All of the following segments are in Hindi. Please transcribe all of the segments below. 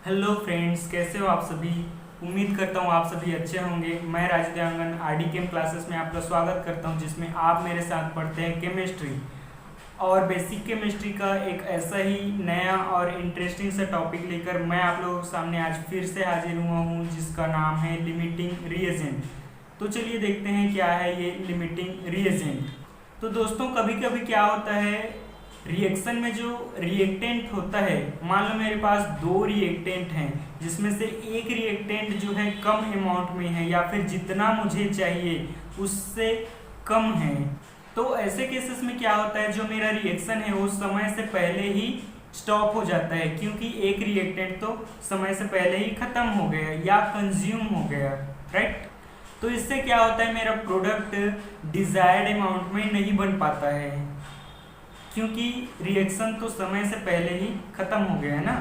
हेलो फ्रेंड्स, कैसे हो आप सभी। उम्मीद करता हूँ आप सभी अच्छे होंगे। मैं राजू देवांगन आरडी केम क्लासेस में आपका स्वागत करता हूँ, जिसमें आप मेरे साथ पढ़ते हैं केमिस्ट्री और बेसिक केमिस्ट्री का एक ऐसा ही नया और इंटरेस्टिंग सा टॉपिक लेकर मैं आप लोगों के सामने आज फिर से हाजिर हुआ हूँ, जिसका नाम है लिमिटिंग रिएजेंट। तो चलिए देखते हैं क्या है ये लिमिटिंग रिएजेंट। तो दोस्तों, कभी कभी क्या होता है, रिएक्शन में जो रिएक्टेंट होता है, मान लो मेरे पास दो रिएक्टेंट हैं, जिसमें से एक रिएक्टेंट जो है कम अमाउंट में है या फिर जितना मुझे चाहिए उससे कम है। तो ऐसे केसेस में क्या होता है, जो मेरा रिएक्शन है वो समय से पहले ही स्टॉप हो जाता है, क्योंकि एक रिएक्टेंट तो समय से पहले ही खत्म हो गया या कंज्यूम हो गया, राइट। तो इससे क्या होता है, मेरा प्रोडक्ट डिजायर्ड अमाउंट में नहीं बन पाता है, क्योंकि रिएक्शन तो समय से पहले ही खत्म हो गया है ना।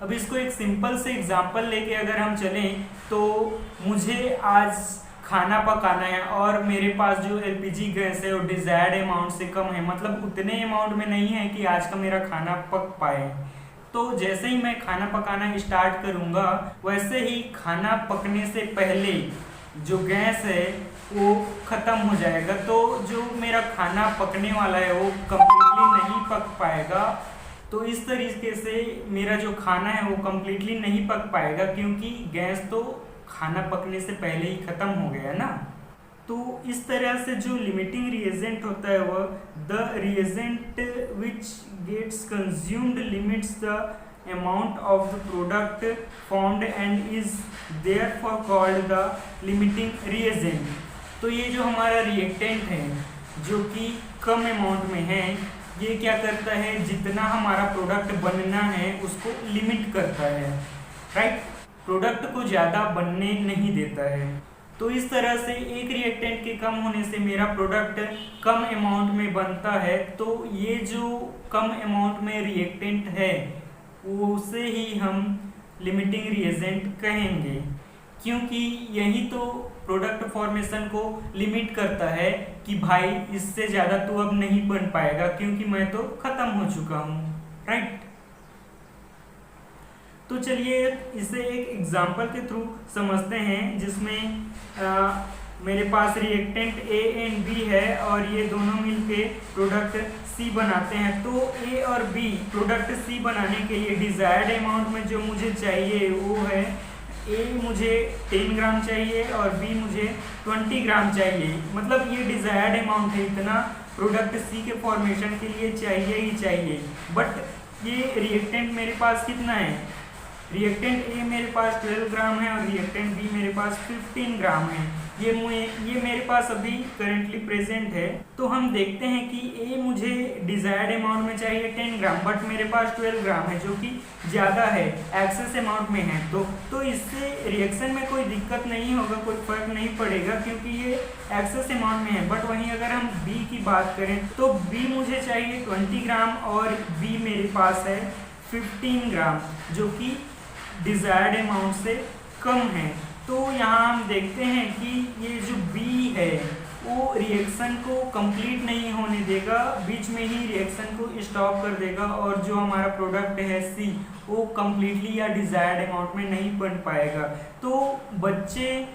अब इसको एक सिंपल से एग्जांपल लेके अगर हम चलें, तो मुझे आज खाना पकाना है और मेरे पास जो एलपीजी गैस है वो डिजायर्ड अमाउंट से कम है, मतलब उतने अमाउंट में नहीं है कि आज का मेरा खाना पक पाए। तो जैसे ही मैं खाना पकाना स्टार्ट करूंगा, वैसे ही खाना पकने से पहले जो गैस है वो खत्म हो जाएगा। तो जो मेरा खाना पकने वाला है वो कम्प्लीटली नहीं पक पाएगा। तो इस तरीके से मेरा जो खाना है वो कम्प्लीटली नहीं पक पाएगा, क्योंकि गैस तो खाना पकने से पहले ही खत्म हो गया ना। तो इस तरह से जो लिमिटिंग रिएजेंट होता है वह the reagent which gets consumed limits the amount of the product formed and is therefore called the limiting reagent। तो ये जो हमारा रिएक्टेंट है जो कि कम अमाउंट में है, ये क्या करता है, जितना हमारा प्रोडक्ट बनना है उसको लिमिट करता है, राइट। प्रोडक्ट को ज़्यादा बनने नहीं देता है। तो इस तरह से एक रिएक्टेंट के कम होने से मेरा प्रोडक्ट कम अमाउंट में बनता है। तो ये जो कम अमाउंट में रिएक्टेंट है उसे ही हम लिमिटिंग रिएजेंट कहेंगे, क्योंकि यही तो प्रोडक्ट फॉर्मेशन को लिमिट करता है कि भाई इससे ज़्यादा तो अब नहीं बन पाएगा, क्योंकि मैं तो ख़त्म हो चुका हूँ, राइट। तो चलिए इसे एक एग्जांपल के थ्रू समझते हैं, जिसमें मेरे पास रिएक्टेंट ए एंड बी है और ये दोनों मिलके प्रोडक्ट सी बनाते हैं। तो ए और बी प्रोडक्ट सी बनाने के लिए डिजायर्ड अमाउंट में जो मुझे चाहिए वो है, ए मुझे 10 ग्राम चाहिए और बी मुझे 20 ग्राम चाहिए। मतलब ये डिजायर्ड अमाउंट है, इतना प्रोडक्ट सी के फॉर्मेशन के लिए चाहिए ही चाहिए। बट ये रिएक्टेंट मेरे पास कितना है, रिएक्टेंट ए मेरे पास 12 ग्राम है और रिएक्टेंट बी मेरे पास 15 ग्राम है। ये मेरे पास अभी करेंटली प्रेजेंट है। तो हम देखते हैं कि ए मुझे डिजायर्ड अमाउंट में चाहिए 10 ग्राम, बट मेरे पास 12 ग्राम है, जो कि ज़्यादा है, एक्सेस अमाउंट में है। तो इससे रिएक्शन में कोई दिक्कत नहीं होगा, कोई फर्क नहीं पड़ेगा, क्योंकि ये एक्सेस अमाउंट में है। बट वहीं अगर हम बी की बात करें तो बी मुझे चाहिए 20 ग्राम और बी मेरे पास है 15 ग्राम, जो कि डिजायर्ड अमाउंट से कम है। तो यहाँ हम देखते हैं कि ये जो बी है वो रिएक्शन को कंप्लीट नहीं होने देगा, बीच में ही रिएक्शन को स्टॉप कर देगा, और जो हमारा प्रोडक्ट है सी वो कंप्लीटली या डिजायर्ड अमाउंट में नहीं बन पाएगा। तो बच्चे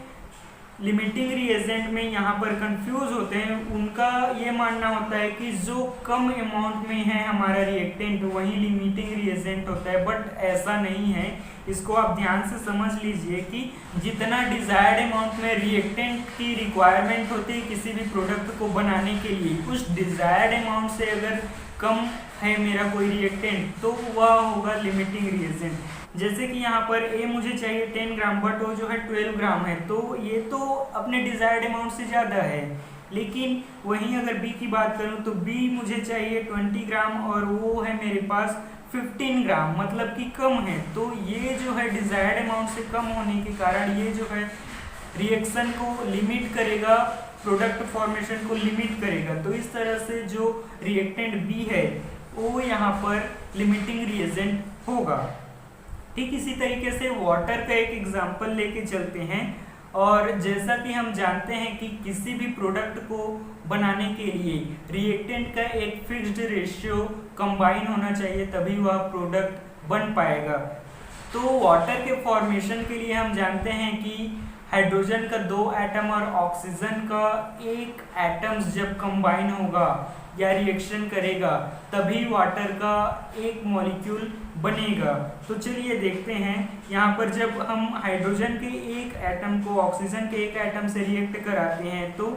लिमिटिंग रिएजेंट में यहाँ पर कंफ्यूज होते हैं। उनका ये मानना होता है कि जो कम अमाउंट में है हमारा रिएक्टेंट वही लिमिटिंग रिएजेंट होता है, बट ऐसा नहीं है। इसको आप ध्यान से समझ लीजिए कि जितना डिजायर्ड अमाउंट में रिएक्टेंट की रिक्वायरमेंट होती है किसी भी प्रोडक्ट को बनाने के लिए, उस डिजायर्ड अमाउंट से अगर कम है मेरा कोई रिएक्टेंट तो वह होगा लिमिटिंग रिएजेंट। जैसे कि यहाँ पर ए मुझे चाहिए 10 ग्राम, बट वो जो है 12 ग्राम है, तो ये तो अपने डिजायर्ड अमाउंट से ज़्यादा है। लेकिन वहीं अगर बी की बात करूँ तो बी मुझे चाहिए 20 ग्राम और वो है मेरे पास 15 ग्राम, मतलब कि कम है। तो ये जो है डिजायर्ड अमाउंट से कम होने के कारण ये जो है रिएक्शन को लिमिट करेगा, प्रोडक्ट फॉर्मेशन को लिमिट करेगा। तो इस तरह से जो रिएक्टेंट बी है वो यहाँ पर लिमिटिंग रिएजेंट होगा। ठीक इसी तरीके से वाटर का एक एग्जांपल लेके चलते हैं। और जैसा कि हम जानते हैं कि किसी भी प्रोडक्ट को बनाने के लिए रिएक्टेंट का एक फिक्स्ड रेशियो कंबाइन होना चाहिए, तभी वह प्रोडक्ट बन पाएगा। तो वाटर के फॉर्मेशन के लिए हम जानते हैं कि हाइड्रोजन का 2 एटम और ऑक्सीजन का 1 एटम्स जब कंबाइन होगा या रिएक्शन करेगा तभी वाटर का 1 मॉलिक्यूल बनेगा। तो चलिए देखते हैं, यहाँ पर जब हम हाइड्रोजन के 1 एटम को ऑक्सीजन के 1 एटम से रिएक्ट कराते हैं तो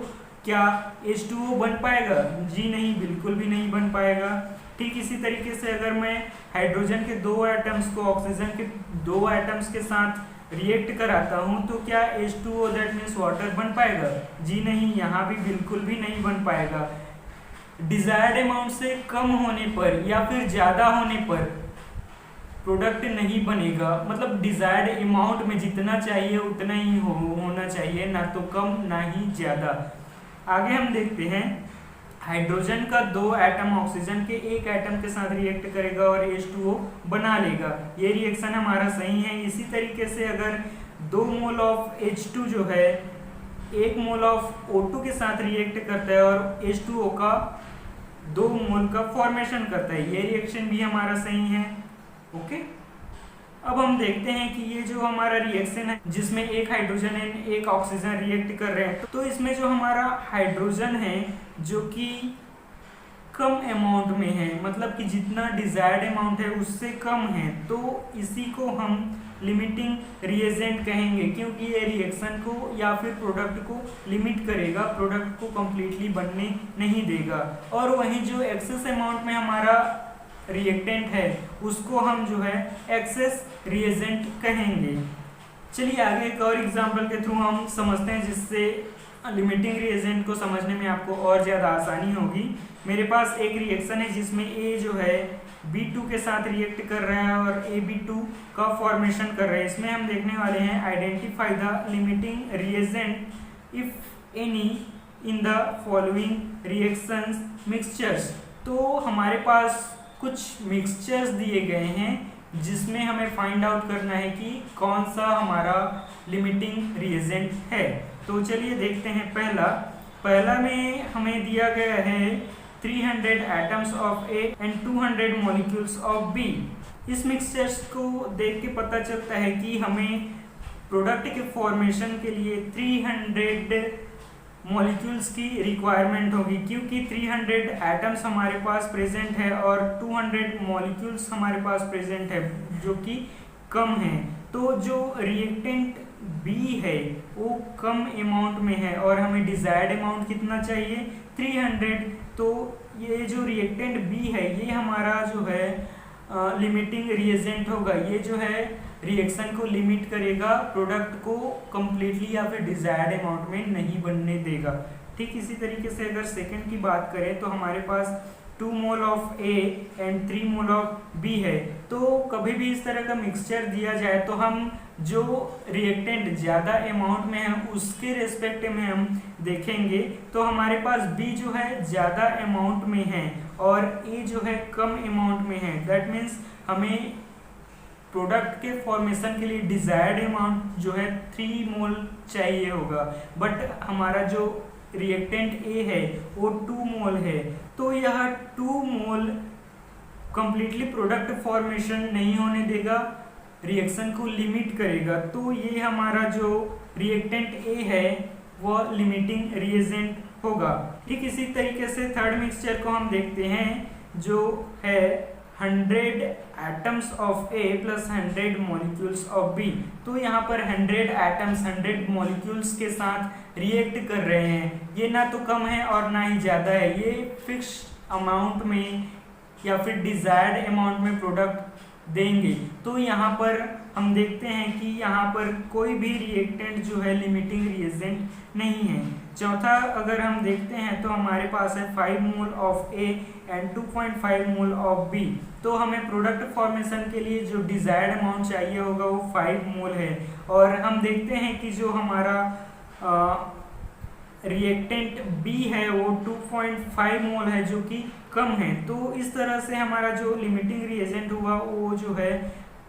क्या H2O बन पाएगा? जी नहीं, बिल्कुल भी नहीं बन पाएगा। ठीक इसी तरीके से अगर मैं हाइड्रोजन के 2 एटम्स को ऑक्सीजन के 2 एटम्स के साथ रिएक्ट कराता हूँ तो क्या H2O दैट मीन्स वाटर बन पाएगा? जी नहीं, यहाँ भी बिल्कुल भी नहीं बन पाएगा। डिजायर्ड अमाउंट से कम होने पर या फिर ज़्यादा होने पर प्रोडक्ट नहीं बनेगा, मतलब डिजायर्ड अमाउंट में जितना चाहिए उतना ही होना चाहिए, ना तो कम ना ही ज़्यादा। आगे हम देखते हैं, हाइड्रोजन का 2 एटम ऑक्सीजन के 1 एटम के साथ रिएक्ट करेगा और H2O बना लेगा। ये रिएक्शन हमारा सही है। इसी तरीके से अगर 2 मोल ऑफ H2 जो है 1 मोल ऑफ O2 के साथ रिएक्ट करता है और H2O का 2 मोल का फॉर्मेशन करता है, ये रिएक्शन भी हमारा सही है। ओके, अब हम देखते हैं कि ये जो हमारा रिएक्शन है जिसमें 1 हाइड्रोजन एंड 1 ऑक्सीजन रिएक्ट कर रहे हैं, तो इसमें जो हमारा हाइड्रोजन है जो कि कम अमाउंट में है, मतलब कि जितना डिजायर्ड अमाउंट है उससे कम है, तो इसी को हम लिमिटिंग रिएजेंट कहेंगे, क्योंकि ये रिएक्शन को या फिर प्रोडक्ट को लिमिट करेगा, प्रोडक्ट को कंप्लीटली बनने नहीं देगा। और वहीं जो एक्सेस अमाउंट में हमारा रिएक्टेंट है उसको हम जो है एक्सेस रिएजेंट कहेंगे। चलिए आगे एक और एग्जांपल के थ्रू हम समझते हैं जिससे लिमिटिंग रिएजेंट को समझने में आपको और ज़्यादा आसानी होगी। मेरे पास एक रिएक्शन है जिसमें A जो है B2 के साथ रिएक्ट कर रहा है और AB2 का फॉर्मेशन कर रहा है। इसमें हम देखने वाले हैं identify the limiting reagent if any in the following reactions mixtures. तो हमारे पास कुछ मिक्सचर्स दिए गए हैं जिसमें हमें फाइंड आउट करना है कि कौन सा हमारा लिमिटिंग रिएजेंट है। तो चलिए देखते हैं। पहला में हमें दिया गया है 300 atoms of A and 200 molecules of B। इस मिक्सचर्स को देख के पता चलता है कि हमें प्रोडक्ट के फॉर्मेशन के लिए 300 मॉलिक्यूल्स की रिक्वायरमेंट होगी, क्योंकि 300 एटम्स हमारे पास प्रेजेंट है और 200 मॉलिक्यूल्स हमारे पास प्रेजेंट है जो कि कम है। तो जो रिएक्टेंट B है वो कम अमाउंट में है और हमें डिजायर्ड अमाउंट कितना चाहिए? 300। तो ये जो रिएक्टेंट B है ये हमारा जो है लिमिटिंग रिएजेंट होगा। ये जो है रिएक्शन को लिमिट करेगा, प्रोडक्ट को कंप्लीटली या फिर डिजायर्ड अमाउंट में नहीं बनने देगा। ठीक इसी तरीके से अगर सेकंड की बात करें तो हमारे पास 2 mole of A and 3 mole of B है। तो कभी भी इस तरह का मिक्सचर दिया जाए तो हम जो रिएक्टेंट ज़्यादा अमाउंट में है उसके रेस्पेक्ट में हम देखेंगे। तो हमारे पास B जो है ज़्यादा अमाउंट में है और A जो है कम अमाउंट में है। दैट मीन्स हमें प्रोडक्ट के फॉर्मेशन के लिए डिजायर्ड अमाउंट जो है 3 मोल चाहिए होगा, बट हमारा जो रिएक्टेंट A है वो 2 मोल है। तो यह 2 मोल कंप्लीटली प्रोडक्ट फॉर्मेशन नहीं होने देगा, रिएक्शन को लिमिट करेगा। तो ये हमारा जो रिएक्टेंट A है वह लिमिटिंग रिएजेंट होगा। ठीक इसी तरीके से थर्ड मिक्सचर को हम देखते हैं जो है 100 atoms of A plus 100 molecules of B। तो यहाँ पर 100 एटम्स 100 मॉलिक्यूल्स के साथ रिएक्ट कर रहे हैं। ये ना तो कम है और ना ही ज़्यादा है, ये फिक्स अमाउंट में या फिर डिजायर्ड अमाउंट में प्रोडक्ट देंगे। तो यहाँ पर हम देखते हैं कि यहाँ पर कोई भी रिएक्टेंट जो है लिमिटिंग रिएजेंट नहीं है। चौथा अगर हम देखते हैं तो हमारे पास है 5 mole of A and 2.5 mole of B। तो हमें प्रोडक्ट फॉर्मेशन के लिए जो डिजायर्ड अमाउंट चाहिए होगा वो 5 मोल है और हम देखते हैं कि जो हमारा रिएक्टेंट B है वो 2.5 मोल है जो कि कम है। तो इस तरह से हमारा जो लिमिटिंग रिएजेंट हुआ वो जो है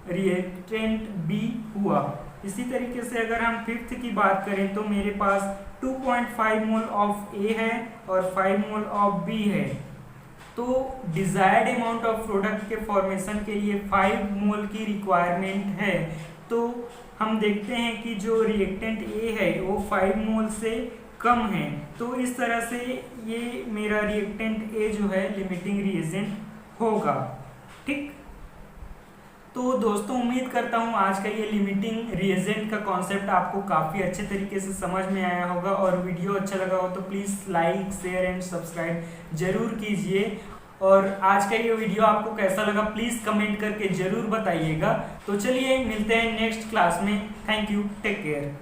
रिएक्टेंट B हुआ। इसी तरीके से अगर हम फिफ्थ की बात करें तो मेरे पास 2.5 मोल ऑफ A है और 5 मोल ऑफ B है। तो डिजायर्ड अमाउंट ऑफ प्रोडक्ट के फॉर्मेशन के लिए 5 मोल की रिक्वायरमेंट है। तो हम देखते हैं कि जो रिएक्टेंट ए है वो 5 मोल से कम है, तो इस तरह से ये मेरा रिएक्टेंट ए जो है लिमिटिंग रिएजेंट होगा। ठीक, तो दोस्तों उम्मीद करता हूँ आज का ये लिमिटिंग रिएजेंट का कॉन्सेप्ट आपको काफ़ी अच्छे तरीके से समझ में आया होगा, और वीडियो अच्छा लगा हो तो please like share and subscribe जरूर कीजिए। और आज का ये वीडियो आपको कैसा लगा प्लीज़ कमेंट करके ज़रूर बताइएगा। तो चलिए मिलते हैं नेक्स्ट क्लास में। Thank you, take care.